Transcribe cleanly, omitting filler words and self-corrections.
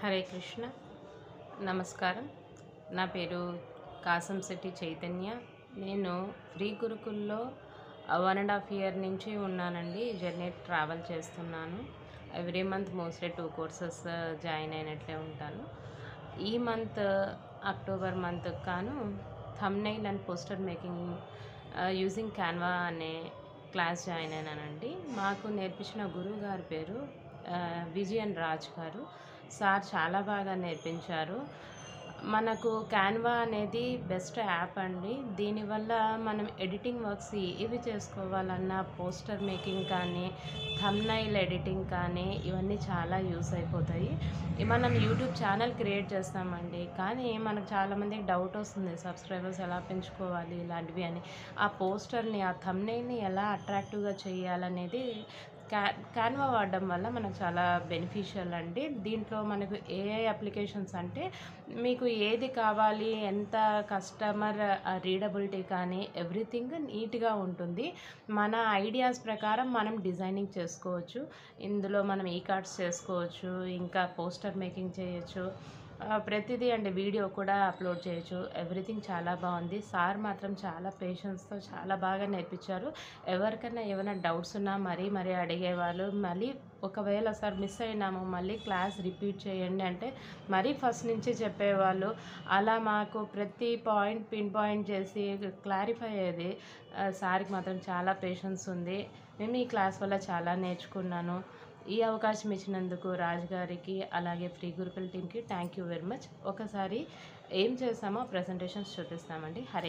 హరే కృష్ణ. నమస్కారం. నా పేరు కాసంశెట్టి చైతన్య. నేను ఫ్రీ గురుకుల్లో 1.5 ఇయర్ నుంచి ఉన్నానండి. జర్నీ ట్రావెల్ చేస్తున్నాను. Every month mostly 2 courses join అయినట్లే ఉంటాను. ఈ మంత్ అక్టోబర్ మంత్కి గాను thumbnail and poster making using Canva అనే క్లాస్ జాయిన్ అయినానండి. మాకు నేర్పించిన గురువు గారి పేరు విజయన్ రాజ్ గారు. సార్ చాలా బాగా నేర్పించారు. మనకు క్యాన్వా అనేది బెస్ట్ యాప్ అండి. దీనివల్ల మనం ఎడిటింగ్ వర్క్స్ ఏవి చేసుకోవాలన్నా పోస్టర్ మేకింగ్ కానీ, థంబ్నెయిల్ ఎడిటింగ్ కానీ ఇవన్నీ చాలా యూస్ అయిపోతాయి. మనం యూట్యూబ్ ఛానల్ క్రియేట్ చేస్తామండి, కానీ మనకు చాలామందికి డౌట్ వస్తుంది, సబ్స్క్రైబర్స్ ఎలా పెంచుకోవాలి ఇలాంటివి అని. ఆ పోస్టర్ని, ఆ థంబ్నెయిల్ని ఎలా అట్రాక్టివ్గా చేయాలనేది క్యాన్వా వాడడం వల్ల మనకు చాలా బెనిఫిషియల్ అండి. దీంట్లో మనకు ఏఐ అప్లికేషన్స్ అంటే మీకు ఏది కావాలి, ఎంత కస్టమర్ రీడబిలిటీ కానీ ఎవ్రీథింగ్ నీట్గా ఉంటుంది. మన ఐడియాస్ ప్రకారం మనం డిజైనింగ్ చేసుకోవచ్చు. ఇందులో మనం ఈ కార్డ్స్ చేసుకోవచ్చు, ఇంకా పోస్టర్ మేకింగ్ చేయొచ్చు, ప్రతిదీ అండి. వీడియో కూడా అప్లోడ్ చేయొచ్చు. ఎవ్రీథింగ్ చాలా బాగుంది. సార్ మాత్రం చాలా పేషెన్స్తో చాలా బాగా నేర్పించారు. ఎవరికైనా ఏమైనా డౌట్స్ ఉన్నా మరీ అడిగేవాళ్ళు. మళ్ళీ ఒకవేళ సార్ మిస్ అయినాము మళ్ళీ క్లాస్ రిపీట్ చేయండి అంటే మరీ ఫస్ట్ నుంచి చెప్పేవాళ్ళు. అలా మాకు ప్రతి పాయింట్ పిన్ పాయింట్ చేసి క్లారిఫై అయ్యేది. సార్కి మాత్రం చాలా పేషెన్స్ ఉంది. మేము ఈ క్లాస్ వల్ల చాలా నేర్చుకున్నాను. ఈ అవకాశం ఇచ్చినందుకు రాజు గారికి, అలాగే ఫ్రీ గురుకుల్ టీమ్కి థ్యాంక్ యూ వెరీ మచ్. ఒకసారి ఏం చేస్తామో ప్రజెంటేషన్స్ చూపిస్తామండి. హరే